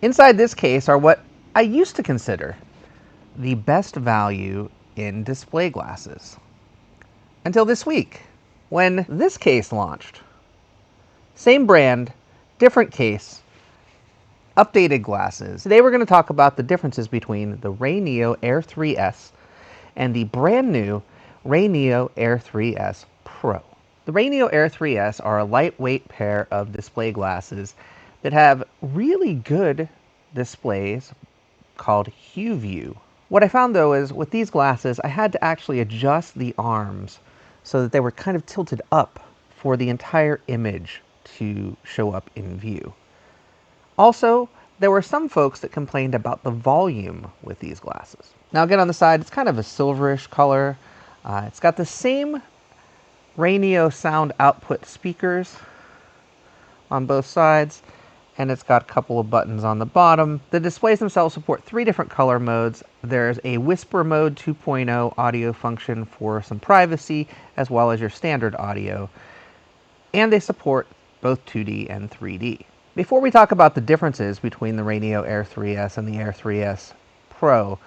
Inside this case are what I used to consider the best value in display glasses. Until this week, when this case launched. Same brand, different case, updated glasses. Today we're going to talk about the differences between the RayNeo Air 3S and the brand new RayNeo Air 3S Pro. The RayNeo Air 3S are a lightweight pair of display glasses that have really good displays called HuView. What I found though is with these glasses I had to actually adjust the arms so that they were kind of tilted up for the entire image to show up in view. Also, there were some folks that complained about the volume with these glasses. Now again on the side, it's kind of a silverish color. It's got the same RayNeo sound output speakers on both sides, and it's got a couple of buttons on the bottom. The displays themselves support 3 different color modes. There's a Whisper Mode 2.0 audio function for some privacy, as well as your standard audio. And they support both 2D and 3D. Before we talk about the differences between the RayNeo Air 3S and the Air 3S Pro,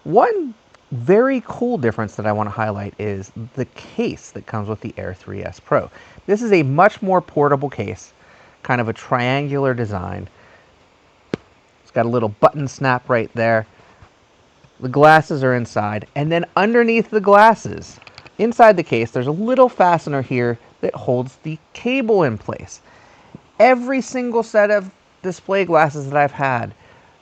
one very cool difference that I want to highlight is the case that comes with the Air 3S Pro. This is a much more portable case, kind of a triangular design. It's got a little button snap right there. The glasses are inside, and then underneath the glasses, inside the case, there's a little fastener here that holds the cable in place. Every single set of display glasses that I've had,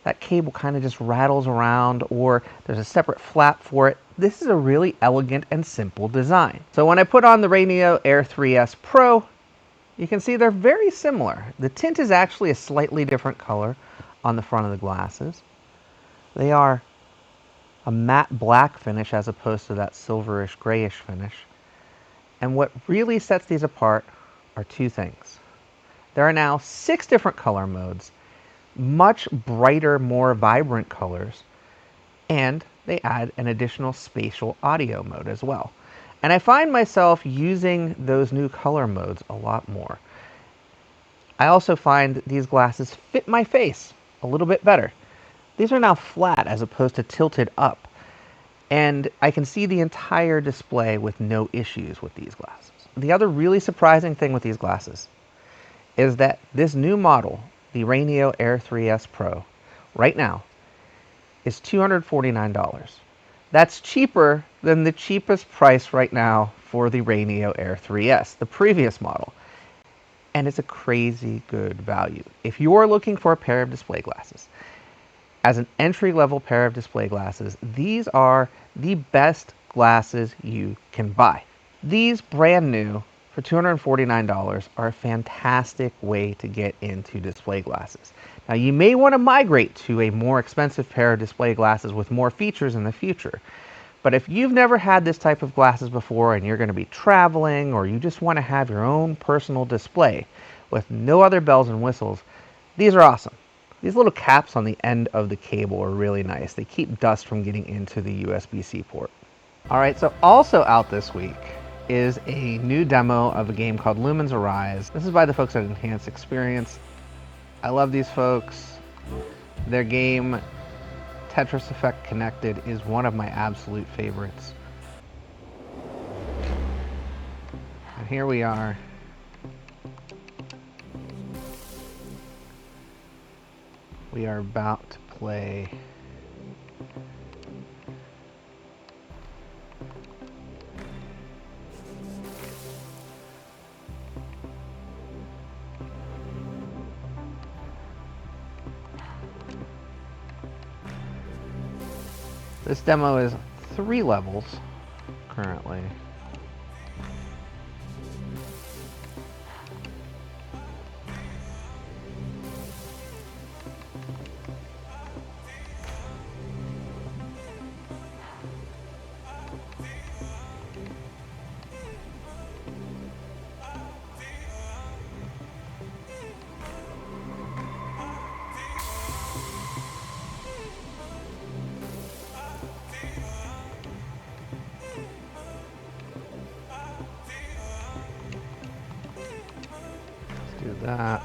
that cable kind of just rattles around, or there's a separate flap for it. This is a really elegant and simple design. So when I put on the RayNeo Air 3S Pro, you can see they're very similar. The tint is actually a slightly different color on the front of the glasses. They are a matte black finish as opposed to that silverish grayish finish. And what really sets these apart are 2 things. There are now 6 different color modes, much brighter, more vibrant colors, and they add an additional spatial audio mode as well. And I find myself using those new color modes a lot more. I also find these glasses fit my face a little bit better. These are now flat as opposed to tilted up, and I can see the entire display with no issues with these glasses. The other really surprising thing with these glasses is that this new model, the RayNeo Air 3S Pro, right now is $249. That's cheaper than the cheapest price right now for the RayNeo Air 3S, the previous model. And it's a crazy good value. If you're looking for a pair of display glasses, as an entry-level pair of display glasses, these are the best glasses you can buy. These brand new for $249 are a fantastic way to get into display glasses. Now you may want to migrate to a more expensive pair of display glasses with more features in the future. But if you've never had this type of glasses before and you're going to be traveling, or you just want to have your own personal display with no other bells and whistles, these are awesome. These little caps on the end of the cable are really nice. They keep dust from getting into the USB-C port. Alright, so also out this week is a new demo of a game called Lumens Arise. This is by the folks at Enhanced Experience. I love these folks. Their game, Tetris Effect Connected, is one of my absolute favorites. And here we are. We are about to play this demo is 3 levels currently. Do that.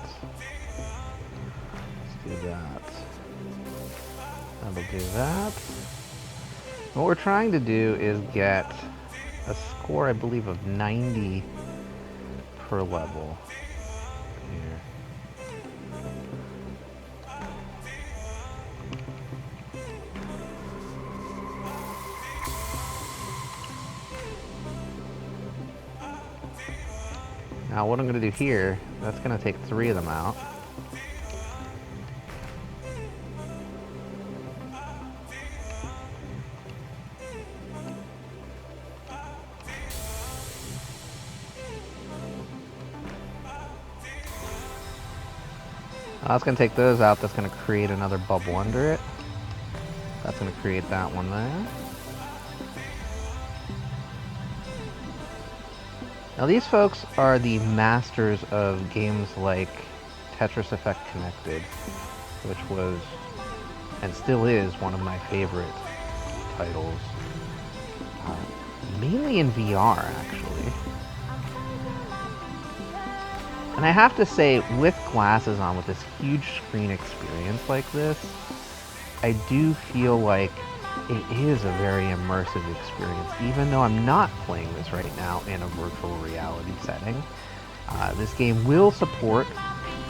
Let's do that. That'll do that. What we're trying to do is get a score, I believe, of 90 per level. Here. Now what I'm going to do here, that's going to take 3 of them out. That's going to take those out. That's going to create another bubble under it. That's going to create that one there. Now these folks are the masters of games like Tetris Effect Connected, which was, and still is, one of my favorite titles. Mainly in VR, actually. And I have to say, with glasses on, with this huge screen experience like this, I do feel like it is a very immersive experience, even though I'm not playing this right now in a virtual reality setting. This game will support,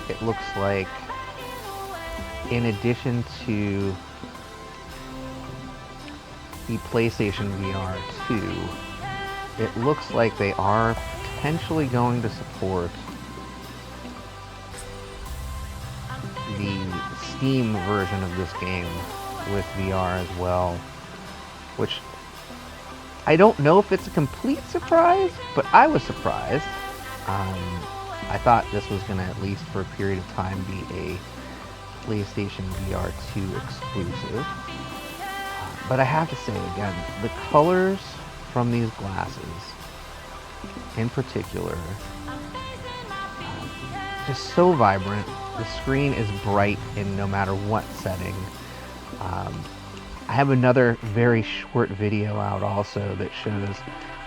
it looks like, in addition to the PlayStation VR 2, it looks like they are potentially going to support the Steam version of this game with VR as well, which I don't know if it's a complete surprise, but I was surprised. I thought this was going to, at least for a period of time, be a PlayStation VR 2 exclusive. But I have to say, again, the colors from these glasses, in particular, just so vibrant. The screen is bright in no matter what setting. I have another very short video out also that shows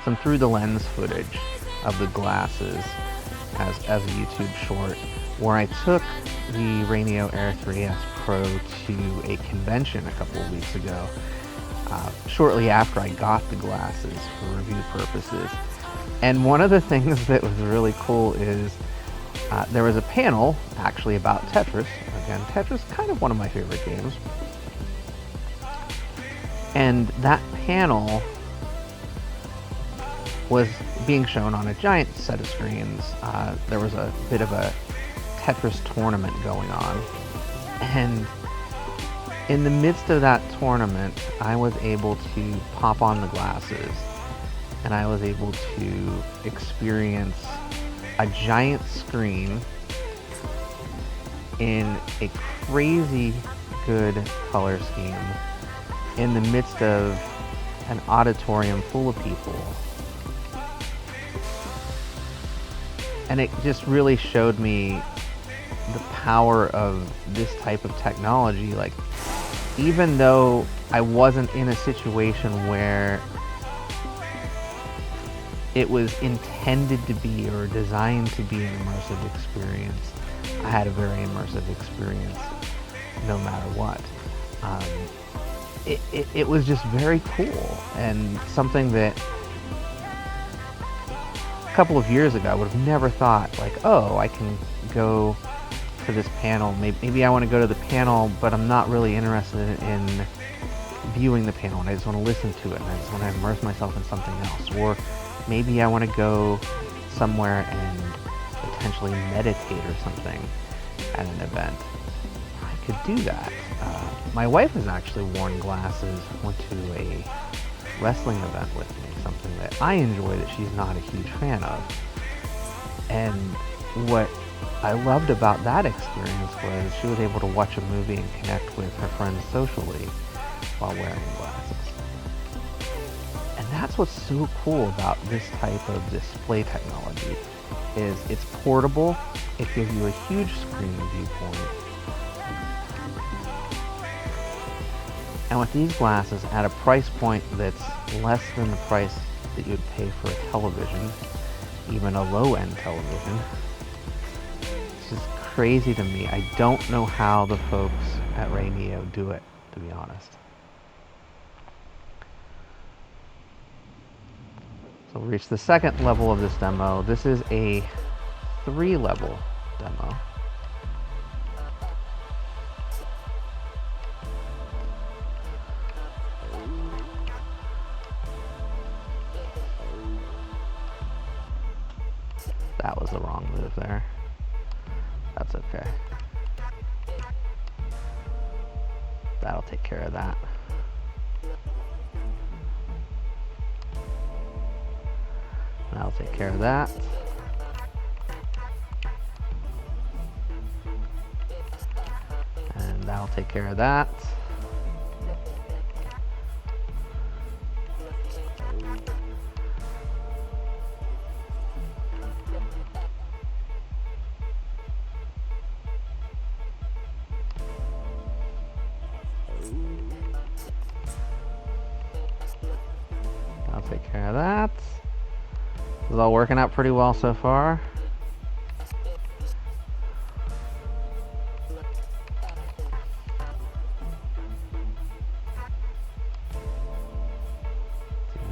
some through the lens footage of the glasses as a YouTube short, where I took the RayNeo Air 3S Pro to a convention a couple of weeks ago, shortly after I got the glasses for review purposes. And one of the things that was really cool is there was a panel actually about Tetris. Again, Tetris, kind of one of my favorite games. And that panel was being shown on a giant set of screens. There was a bit of a Tetris tournament going on. And in the midst of that tournament, I was able to pop on the glasses, and I was able to experience a giant screen in a crazy good color scheme in the midst of an auditorium full of people. And it just really showed me the power of this type of technology. Like, even though I wasn't in a situation where it was intended to be or designed to be an immersive experience, I had a very immersive experience no matter what. It was just very cool, and something that a couple of years ago I would have never thought, like, oh, I can go to this panel, maybe I want to go to the panel, but I'm not really interested in viewing the panel, and I just want to listen to it, and I just want to immerse myself in something else. Or maybe I want to go somewhere and potentially meditate or something at an event. I could do that. My wife has actually worn glasses, went to a wrestling event with me, something that I enjoy that she's not a huge fan of. And what I loved about that experience was she was able to watch a movie and connect with her friends socially while wearing glasses. And that's what's so cool about this type of display technology, is it's portable, it gives you a huge screen viewpoint. And with these glasses at a price point that's less than the price that you'd pay for a television, even a low-end television, it's just crazy to me. I don't know how the folks at RayNeo do it, to to be honest. So we'll reach the second level of this demo. This is a 3-level demo. That was the wrong move there. That's okay. That'll take care of that. That'll take care of that. And that'll take care of that. I'll take care of that. This is all working out pretty well so far.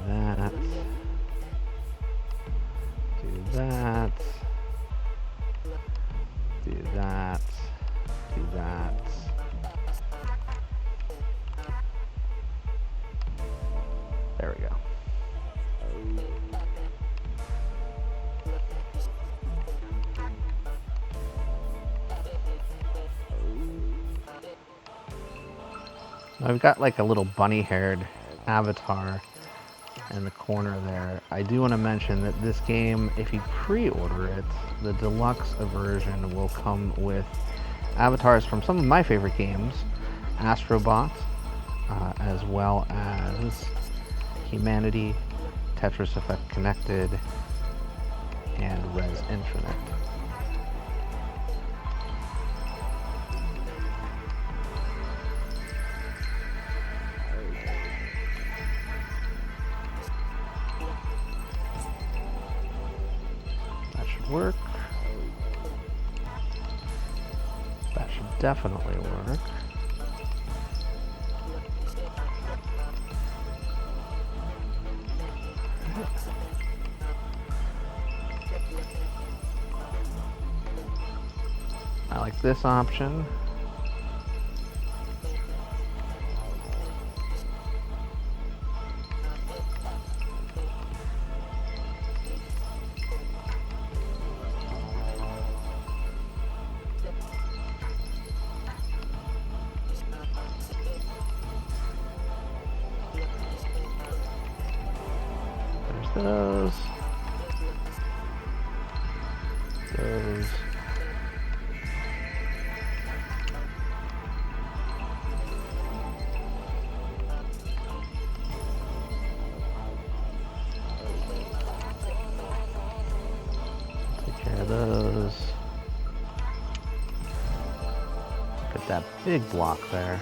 Do that. Do that. Do that. Do that. There we go. I've got like a little bunny-haired avatar in the corner there. I do want to mention that this game, if you pre-order it, the deluxe version will come with avatars from some of my favorite games, Astrobot, as well as Humanity, Tetris Effect Connected, and Res Infinite. That should work. That should definitely work. I like this option. There's those. Those. Take care of those. Get that big block there.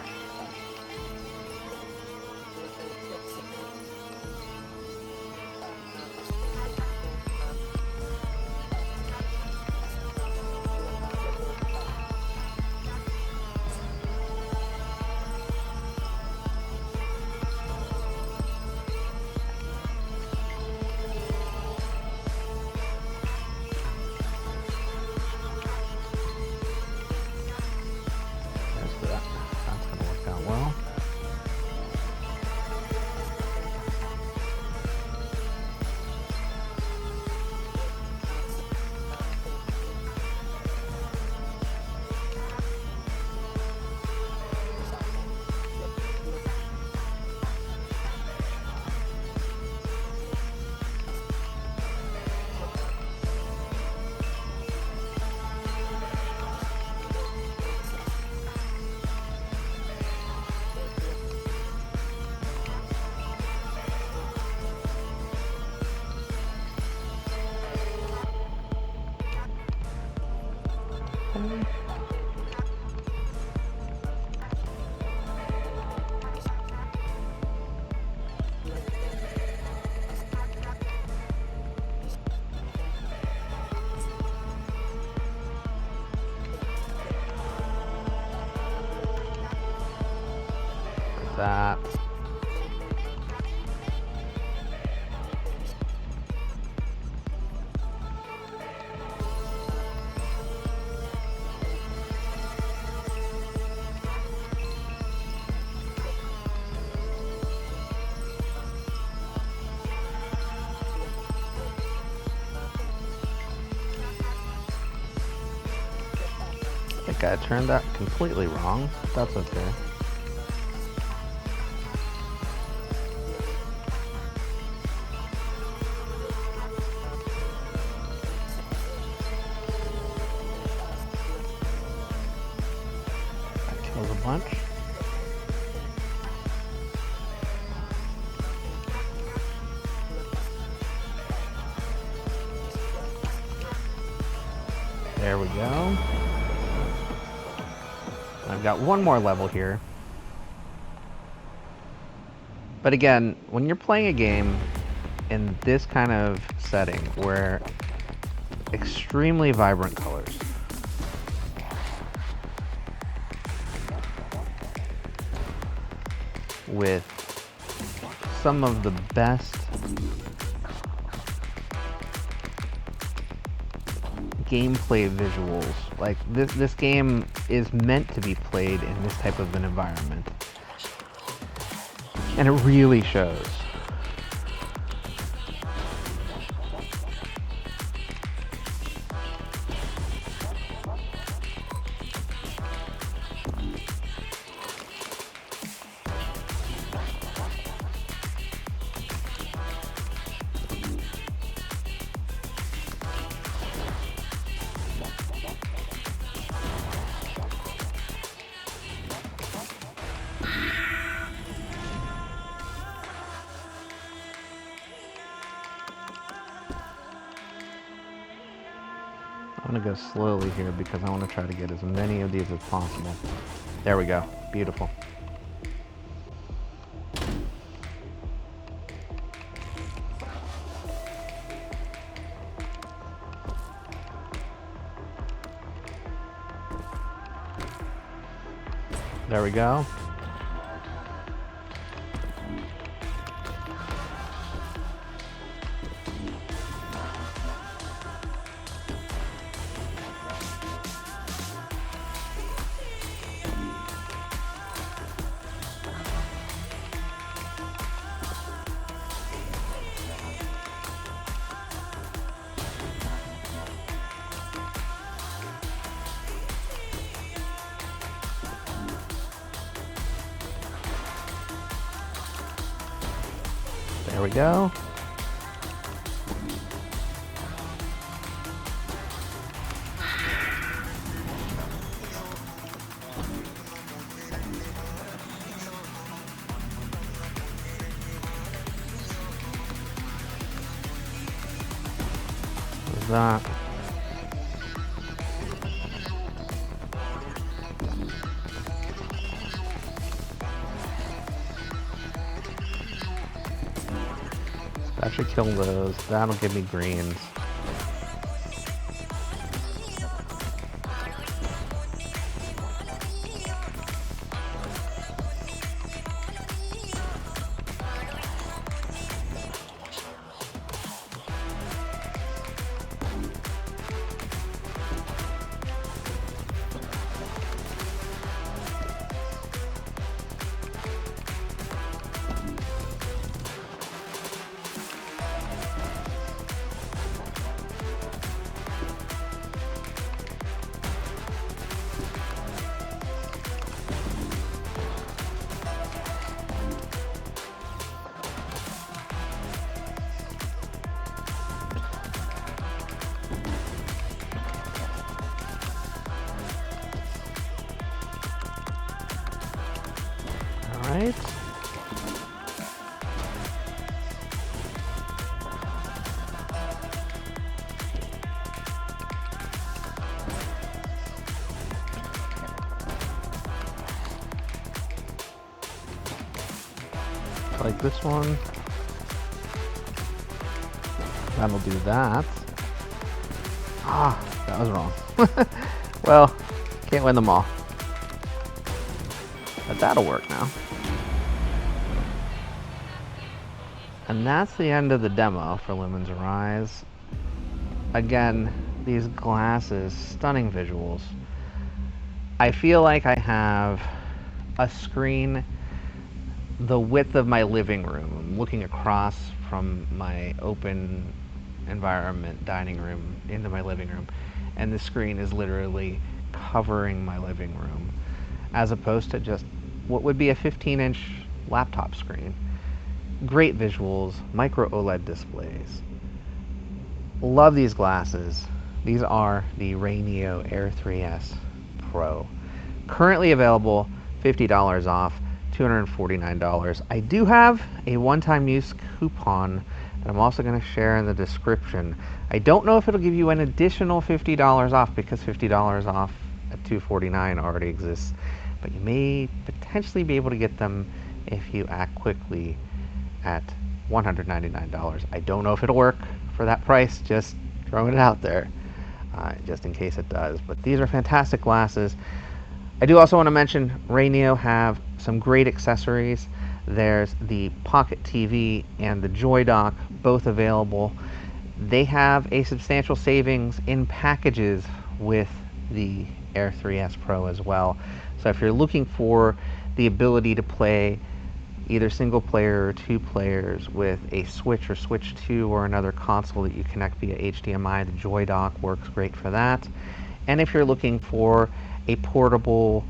That's gonna that. I think I turned that completely wrong. That's okay. That kills a bunch. There we go. I've got one more level here. But again, when you're playing a game in this kind of setting where extremely vibrant colors, with some of the best gameplay visuals, like this game is meant to be played in this type of an environment, and it really shows. I'm gonna go slowly here because I want to try to get as many of these as possible. There we go. Beautiful. There we go. There we go. What's that? I should kill those. That'll give me greens. Right. Like this one. That'll do that. Ah, that was wrong. Well, can't win them all. But that'll work now. And that's the end of the demo for Lumens Arise. Again, these glasses, stunning visuals. I feel like I have a screen the width of my living room. I'm looking across from my open environment dining room into my living room, and the screen is literally covering my living room, as opposed to just what would be a 15-inch laptop screen. Great visuals, micro OLED displays. Love these glasses. These are the RayNeo Air3S Pro. Currently available, $50 off, $249. I do have a one-time use coupon that I'm also going to share in the description. I don't know if it'll give you an additional $50 off, because $50 off at $249 already exists, but you may potentially be able to get them if you act quickly at $199. I don't know if it'll work for that price, just throwing it out there, just in case it does. But these are fantastic glasses. I do also want to mention RayNeo have some great accessories. There's the Pocket TV and the Joy Dock, both available. They have a substantial savings in packages with the Air3S Pro as well. So if you're looking for the ability to play either single player or two players with a Switch or Switch 2 or another console that you connect via HDMI, the Joy Dock works great for that. And if you're looking for a portable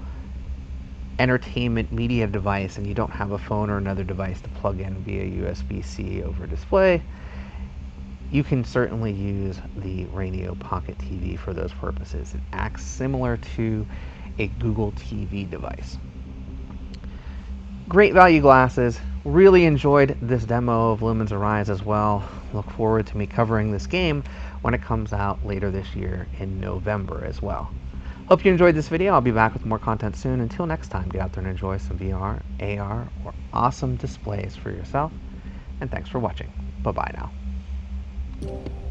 entertainment media device and you don't have a phone or another device to plug in via USB-C over display, you can certainly use the RayNeo Pocket TV for those purposes. It acts similar to a Google TV device. Great value glasses. Really enjoyed this demo of Lumens Arise as well. Look forward to me covering this game when it comes out later this year in November as well. Hope you enjoyed this video. I'll be back with more content soon. Until next time, get out there and enjoy some VR, AR, or awesome displays for yourself. And thanks for watching. Bye-bye now.